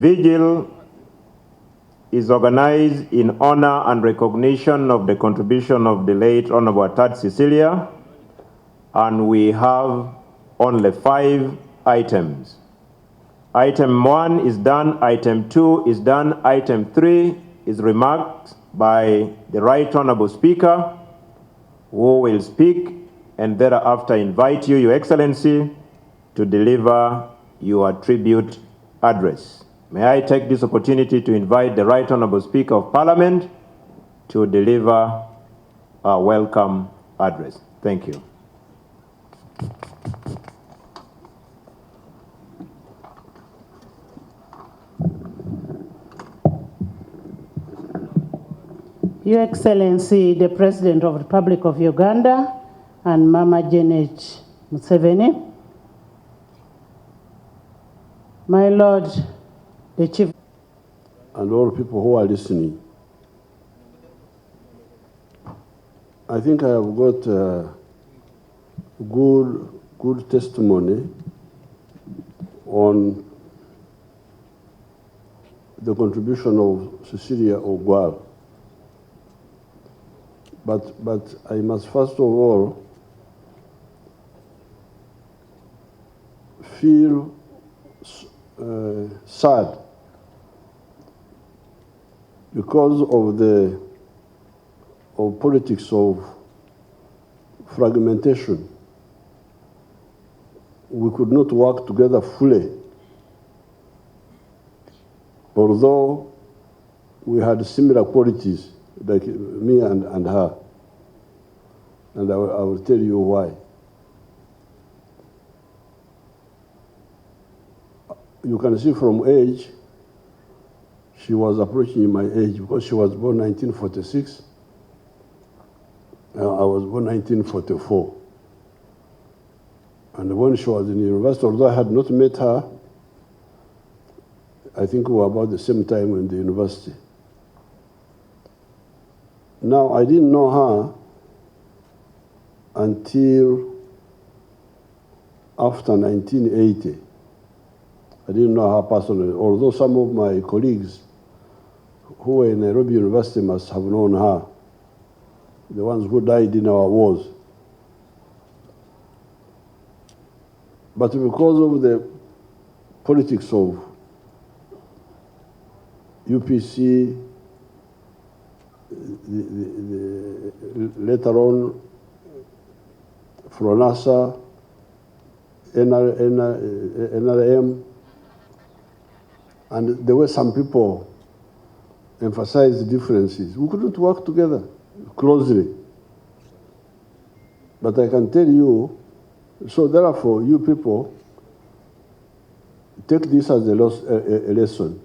Vigil is organized in honor and recognition of the contribution of the late Honorable Cecilia, and we have only 5 items. Item 1 is done, item 2 is done, item 3 is remarked by the Right Honorable Speaker, who will speak and thereafter invite you, Your Excellency, to deliver your tribute address. May I take this opportunity to invite the Right Honorable Speaker of Parliament to deliver a welcome address. Thank you. Your Excellency, the President of the Republic of Uganda and Mama Janet Museveni, my Lord, the Chief, and all people who are listening, I think I have got good testimony on the contribution of Cecilia Ogwal. But I must first of all feel sad because of the politics of fragmentation. We could not work together fully, although we had similar qualities, like me and her. And I will tell you why. You can see from age, she was approaching my age because she was born 1946. I was born 1944. And when she was in university, although I had not met her, I think we were about the same time in the university. Now, I didn't know her until after 1980. I didn't know her personally, although some of my colleagues who were in Nairobi University must have known her, the ones who died in our wars. But because of the politics of UPC, later on FRONASA, NRM, and there were some people emphasized differences. We couldn't work together closely. But I can tell you, so therefore you people take this as a lesson.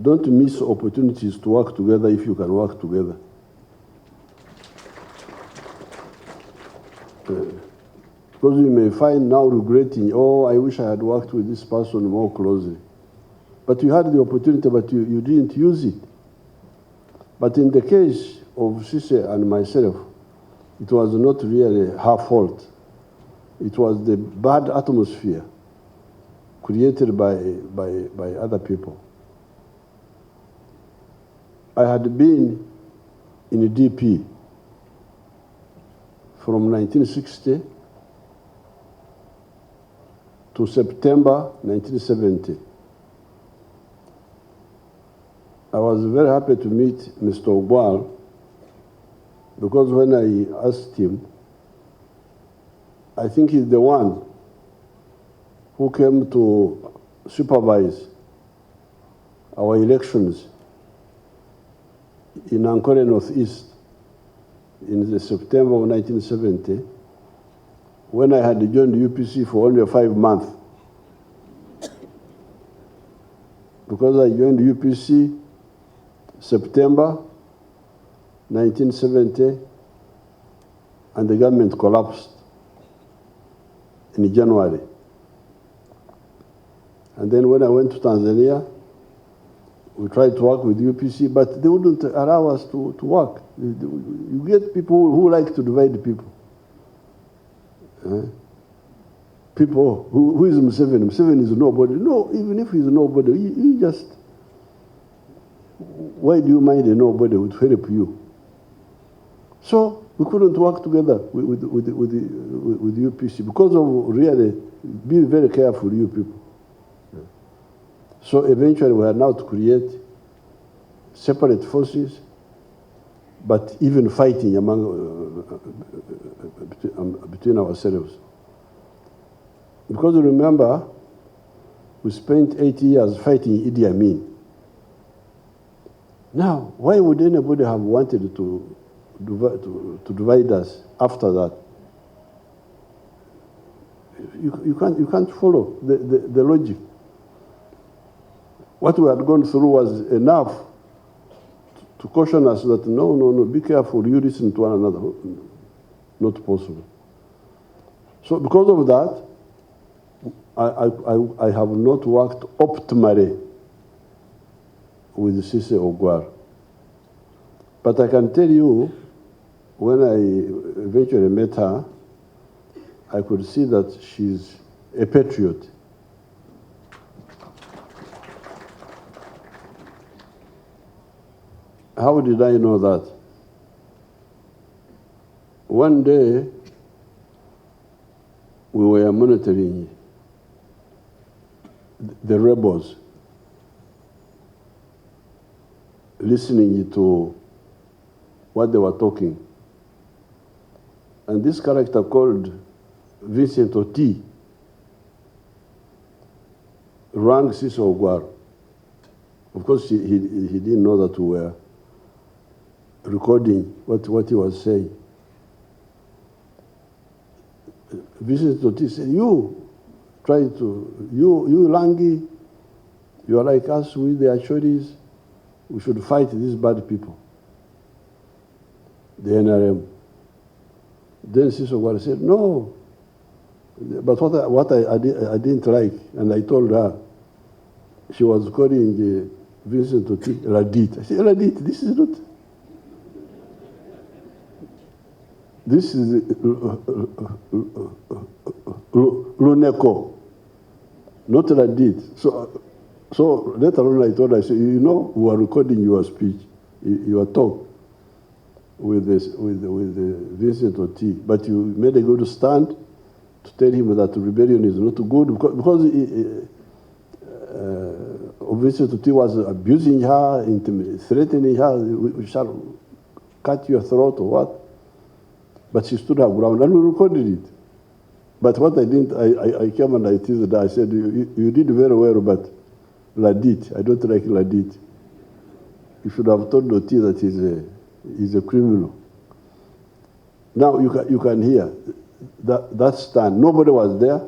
Don't miss opportunities to work together if you can work together. Because you may find now regretting, oh, I wish I had worked with this person more closely. But you had the opportunity, but you didn't use it. But in the case of Cece and myself, it was not really her fault. It was the bad atmosphere created by other people. I had been in a DP from 1960 to September 1970. I was very happy to meet Mr. Ogwal because when I asked him, I think he's the one who came to supervise our elections in Ankole Northeast in the September of 1970, when I had joined the UPC for only 5 months. Because I joined the UPC September 1970, and the government collapsed in January. And then when I went to Tanzania, we tried to work with UPC, but they wouldn't allow us to work. You get people who like to divide people. people, who is Museveni? Museveni is nobody. No, even if he's nobody, you just, why do you mind a nobody would help you? So we couldn't work together with UPC because of really, be very careful, you people. So eventually we had now to create separate forces, but even fighting between ourselves. Because remember, we spent 8 years fighting Idi Amin. Now, why would anybody have wanted to divide us after that? You can't follow the logic. What we had gone through was enough to caution us that no, be careful, you listen to one another. Not possible. So because of that, I have not worked optimally with Cecilia Ogwal. But I can tell you, when I eventually met her, I could see that she's a patriot. How did I know that? One day, we were monitoring the rebels, listening to what they were talking. And this character called Vincent Oti rang Cecilia Ogwal. Of course, he didn't know that we were recording what he was saying. Vincent Oti said, you Langi, you are like us with the Achoris, we should fight these bad people, the NRM. Then Cecilia Ogwal said, no, but what I didn't like, and I told her, she was calling Vincent Oti Radit. I said, Radit, this is not, this is Luneko, not Radit. So later on I told her, I said, you know, we are recording your speech, your talk with Vincent Oti, but you made a good stand to tell him that rebellion is not good because Vincent Oti was abusing her, threatening her, we shall cut your throat or what. But she stood her ground and we recorded it. But what I didn't, I came and I teased her. I said, you did very well, but Ladit, I don't like Ladit. You should have told Oti that he's a criminal. Now you can hear that stand. Nobody was there.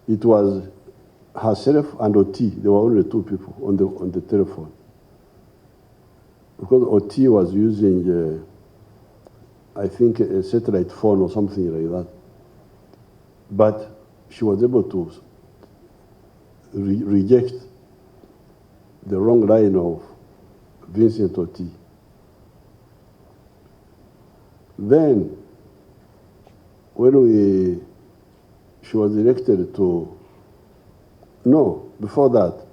It was herself and Oti. There were only two people on the telephone. Because Oti was using, I think, a satellite phone or something like that. But she was able to reject the wrong line of Vincent Oti. Then, when she was elected to, no, before that,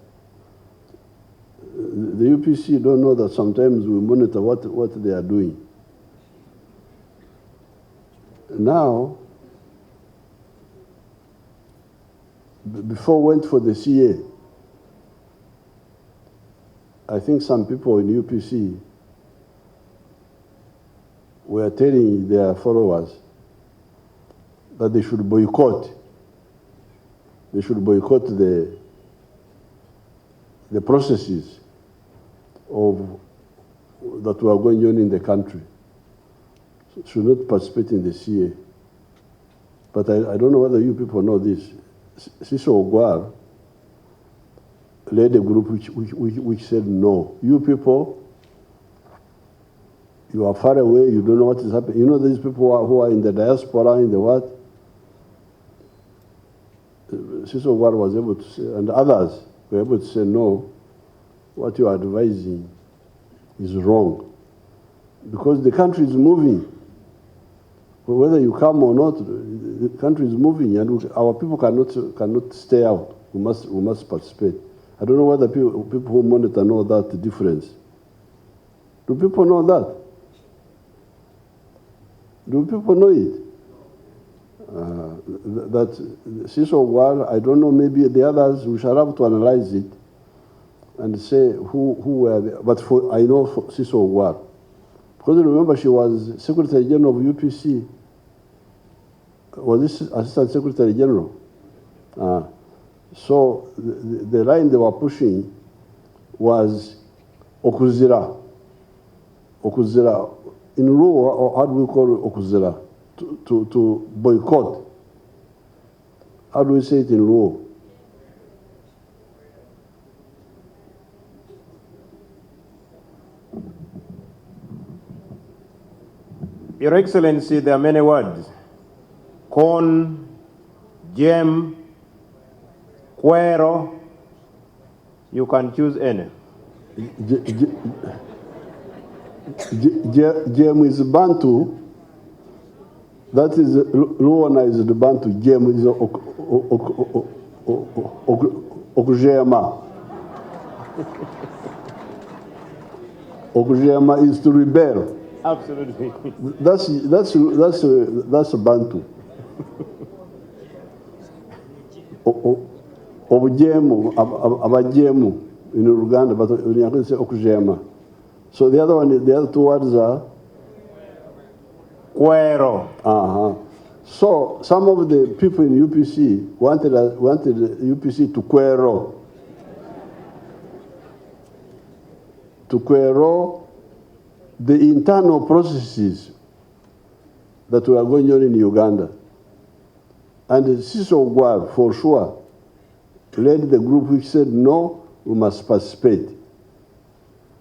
the UPC don't know that sometimes we monitor what they are doing. Now, before went for the CA, I think some people in UPC were telling their followers that they should boycott. They should boycott the processes that were going on in the country. Should not participate in the CA. But I don't know whether you people know this. Cecilia Ogwal led a group which said no. You people, you are far away, you don't know what is happening. You know these people who are in the diaspora, in the what? Cecilia Ogwal was able to say, and others were able to say, no, what you are advising is wrong. Because the country is moving. Whether you come or not, the country is moving, and our people cannot stay out. We must participate. I don't know whether people who monitor know that difference. Do people know that? Do people know it? That Cecilia Ogwal, I don't know, maybe the others, we shall have to analyze it and say who were there. But I know for Cecilia Ogwal. Because remember, she was Secretary General of UPC. Was this Assistant Secretary General? So the line they were pushing was Okuzira. Okuzira. In Luo, or how do we call it Okuzira? To boycott. How do we say it in Luo? Your Excellency, there are many words. Con, gem, cuero. You can choose any. Gem is Bantu. That is Luona is the Bantu. Gem is Okujema. Okujema is to rebel. Absolutely. That's a Bantu. Obujemu, abajemu in Uganda, but you can say Okujema. So the other two words are Cuero. So some of the people in UPC wanted UPC to quero the internal processes that were going on in Uganda. And Cecilia Ogwal, for sure, led the group which said, no, we must participate.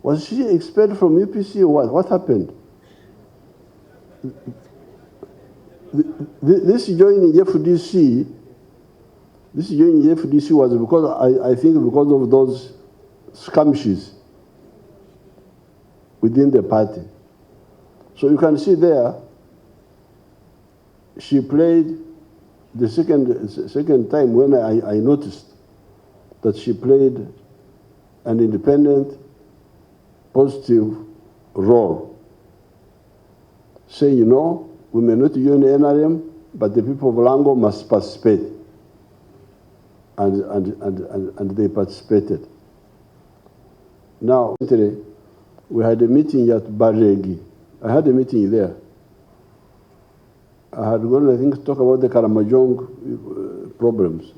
Was she expelled from UPC or what? What happened? This joining FDC was because, I think, because of those skirmishes within the party. So you can see there, she played the second time when I noticed that she played an independent, positive role, saying, you know, we may not join the NRM, but the people of Lango must participate. And they participated. Now, we had a meeting at Baregi. I had a meeting there. I had gone, I think, to talk about the Karamojong problems.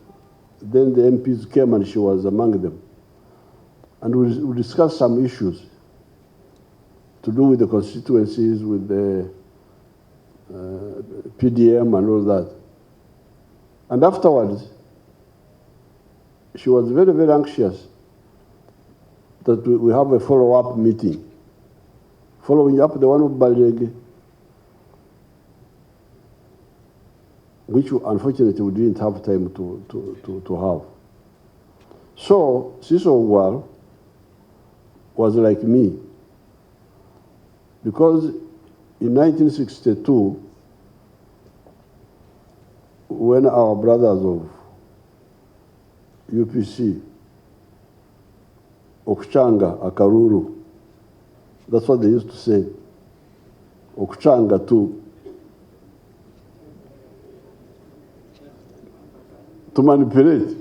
Then the MPs came and she was among them. And we discussed some issues to do with the constituencies, with the PDM and all that. And afterwards, she was very, very anxious that we have a follow-up meeting. Following up the one of Balegi, which unfortunately we didn't have time to have. So Cecilia Ogwal was like me, because in 1962, when our brothers of UPC, Okuchanga, Akaruru, that's what they used to say, Okuchanga too, to manipulate.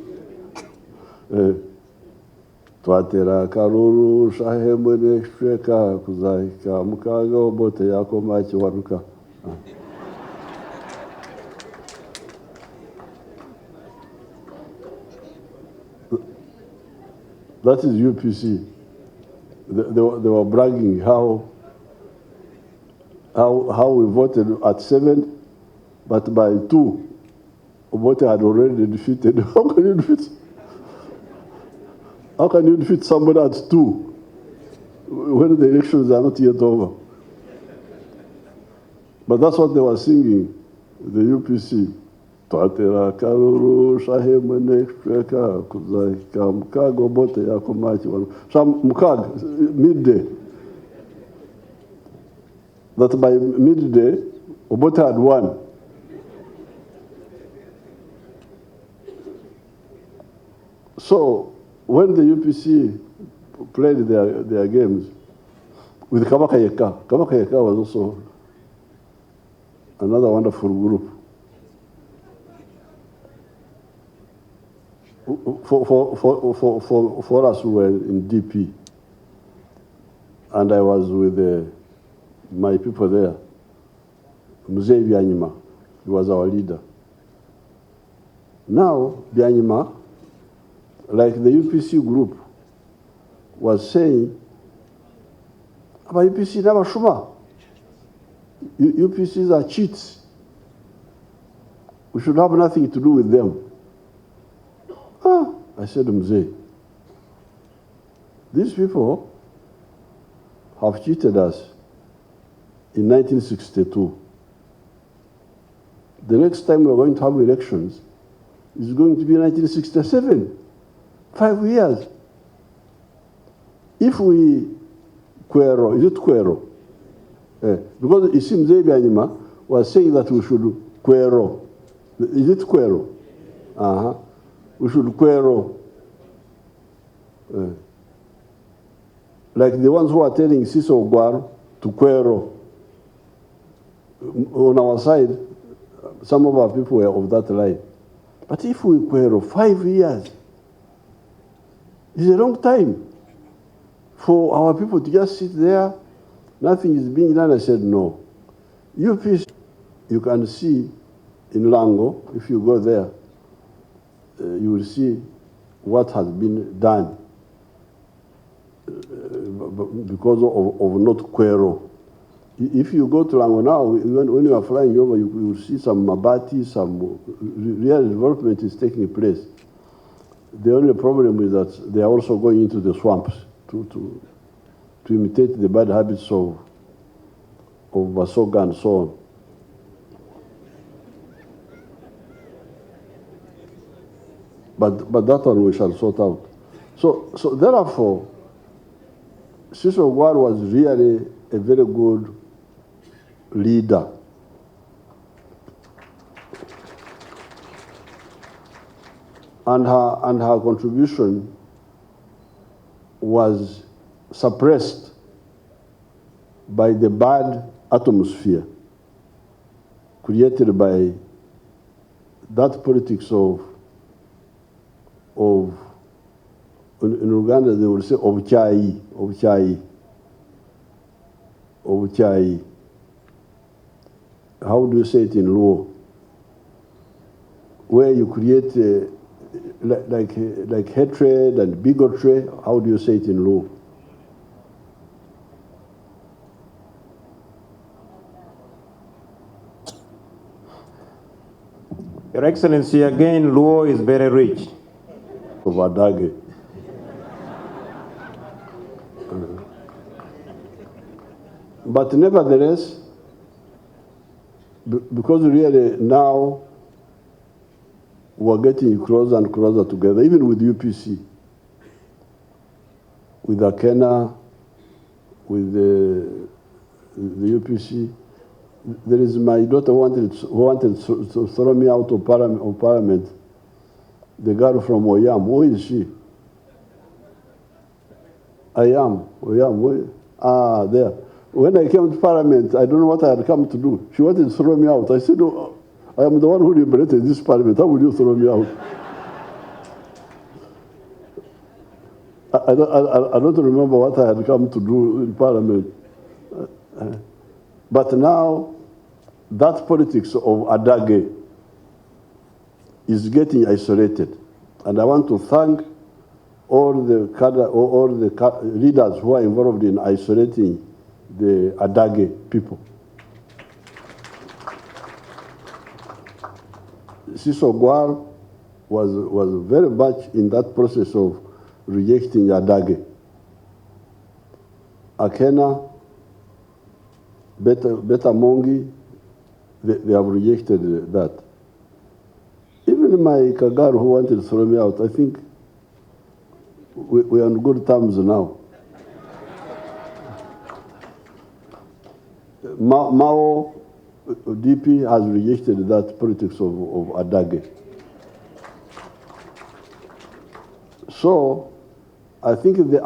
Twatera Karuru, Shahemene, Shweka, Kuzaika, Mukago, Bote, Yakomachi, Waruka. That is UPC. They were bragging how we voted at 7, but by 2, Obote had already defeated. How can you defeat somebody at 2 when the elections are not yet over? But that's what they were singing, the UPC. Twatera Karuru, Shahemene, Shweka, Kuzaika, Mukago, Bote, Yakomachi, some Mukag, midday. That by midday, Obote had won. So when the UPC played their games with Kabaka Yeka was also another wonderful group. For us who were in DP, and I was with my people there, Museveni Byanyima, he was our leader. Now, Byanyima, like the UPC group, was saying, "Aba UPC never shuma. UPCs are cheats. We should have nothing to do with them." I said to Mzee, these people have cheated us in 1962. The next time we're going to have elections is going to be 1967, 5 years. If we quero, is it quero? Because it seems Mzee Byanyima was saying that we should quero. Is it quero? We should quero. Like the ones who are telling Cecilia Ogwal to quero. On our side, some of our people were of that line. But if we quero 5 years, it's a long time for our people to just sit there, nothing is being done. I said, no. You can see in Lango, if you go there, you will see what has been done because of not quero. If you go to Lango now, when you are flying over, you will see some mabati, some real development is taking place. The only problem is that they are also going into the swamps to imitate the bad habits of Basoga and so on. But that one we shall sort out. So therefore, Cecilia Ogwal was really a very good leader. And her contribution was suppressed by the bad atmosphere created by that politics of in Uganda they will say obuchai. How do you say it in Luo? Where you create like hatred and bigotry. How do you say it in Luo? Your Excellency, again, Luo is very rich. Of Adage. But nevertheless, because really now we're getting closer and closer together, even with UPC, with Akena, with the UPC. There is my daughter who wanted to throw me out of parliament. The girl from Oyam, who is she? Oyam. There. When I came to parliament, I don't know what I had come to do. She wanted to throw me out. I said, "Oh, I am the one who liberated this parliament. How will you throw me out?" I don't remember what I had come to do in parliament. But now, that politics of Adage is getting isolated. And I want to thank all the leaders who are involved in isolating the Adage people. Cecilia Ogwal was very much in that process of rejecting Adage. Akena, Beta Mongi, they have rejected that. Even my Kagaru who wanted to throw me out, I think we are on good terms now. Mao, DP has rejected that politics of Adage. So I think the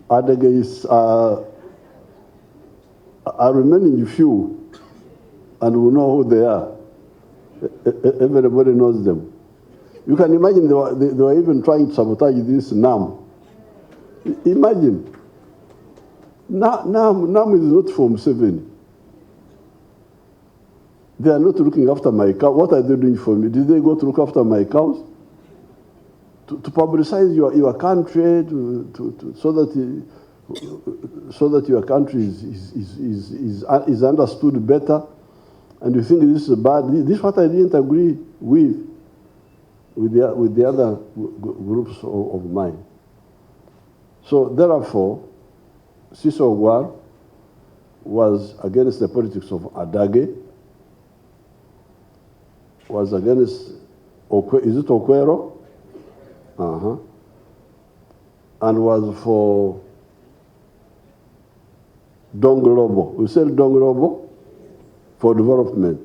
Adageists are remaining few, and we know who they are. Everybody knows them. You can imagine they were even trying to sabotage this NAM. Imagine. NAM is not for Museveni. They are not looking after my cow. What are they doing for me? Did they go to look after my cows? To publicize your country, so that your country is understood better, and you think this is bad. This is what I didn't agree with the other groups of mine. So therefore, Cecilia Ogwal was against the politics of Adage, was against, is it Okwero? And was for Donglobo. We said Donglobo for development.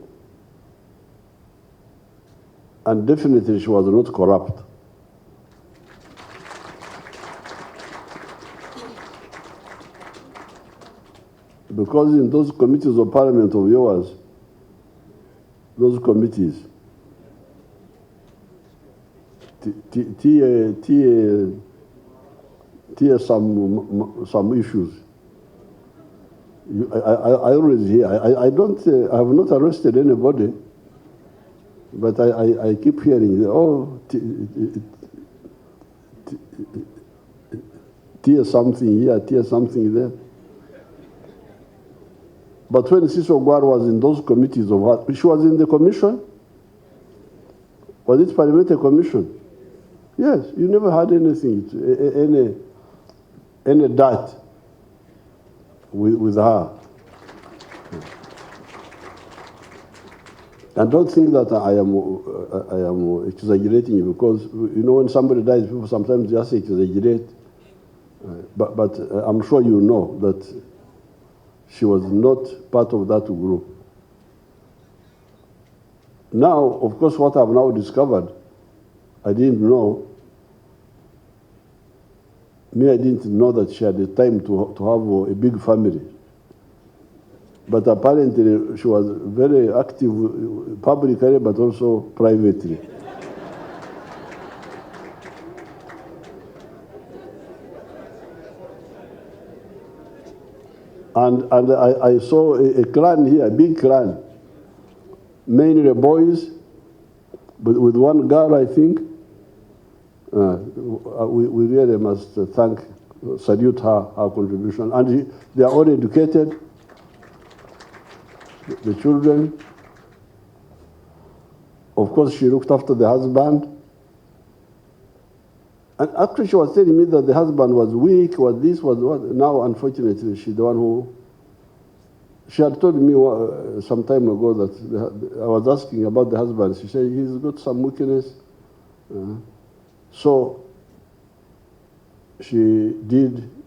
And definitely she was not corrupt. Because in those committees of parliament of yours, those committees, some issues. I always hear. I have not arrested anybody, but I keep hearing, oh, tear something here, tear something there. But when Cecilia Ogwal was in those committees of what, she was in the commission. Was it parliamentary commission? Yes, you never had anything, any doubt with her. And don't think that I am exaggerating, because you know when somebody dies, people sometimes just exaggerate. But I'm sure you know that she was not part of that group. Now, of course, what I've now discovered, I didn't know. I didn't know that she had the time to have a big family. But apparently, she was very active publicly, but also privately. And I saw a clan here, a big clan, mainly boys, but with one girl, I think. We really must salute her contribution. And they are all educated, the children. Of course, she looked after the husband. And actually, she was telling me that the husband was weak, was this, was what. Now, unfortunately, she's the one who. She had told me some time ago that I was asking about the husband. She said he's got some weakness. So she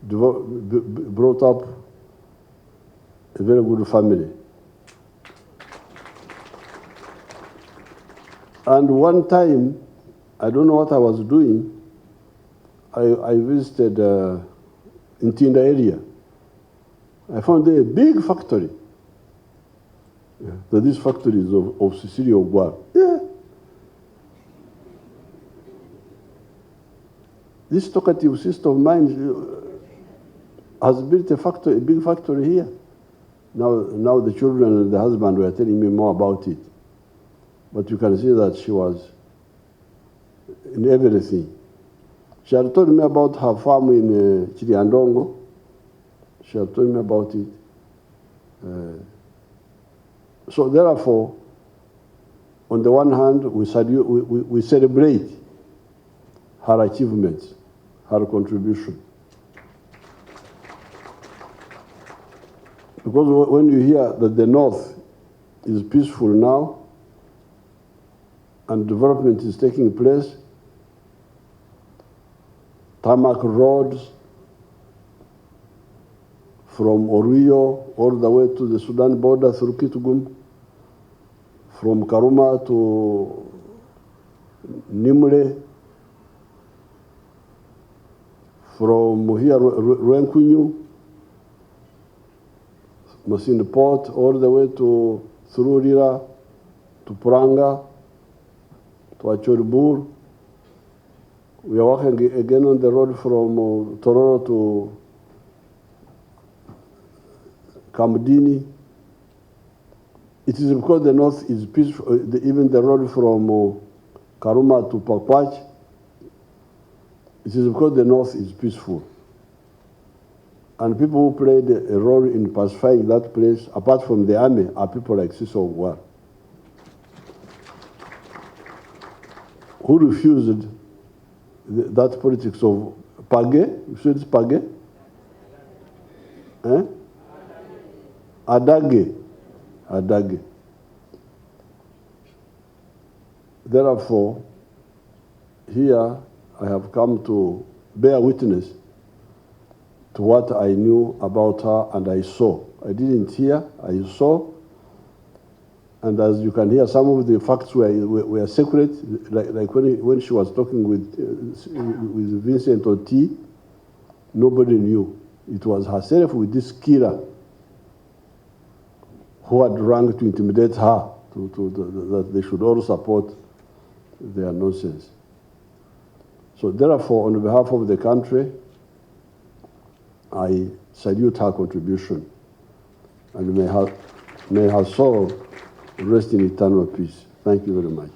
brought up a very good family. And one time, I don't know what I was doing, I visited in Tinda area. I found there a big factory. Yeah. So this factory is of Cecilia Ogwal. Yeah. This talkative sister of mine has built a big factory here. Now the children and the husband were telling me more about it. But you can see that she was in everything. She had told me about her farm in Chiriandongo. She had told me about it. So therefore, on the one hand, we celebrate her achievements, her contribution. Because when you hear that the North is peaceful now and development is taking place, tarmac roads, from Oruyo all the way to the Sudan border through Kitgum, from Karuma to Nimule, from here, Rwenkunyu, Masini Port, all the way to through Rira, to Puranga, to Achoribur. We are working again on the road from Tororo to Kamdini. It is because the north is peaceful, even the road from Karuma to Pakwach, it is because the north is peaceful. And people who played a role in pacifying that place, apart from the army, are people like Cecilia Ogwal, who refused that politics of Page. You said it's Page? Eh? Adage. Therefore, here I have come to bear witness to what I knew about her and I saw. I didn't hear, I saw. And as you can hear, some of the facts were secret, like when she was talking with Vincent Oti, nobody knew. It was herself with this killer who had rang to intimidate her that they should all support their nonsense. So therefore, on behalf of the country, I salute her contribution, and may her soul rest in eternal peace. Thank you very much.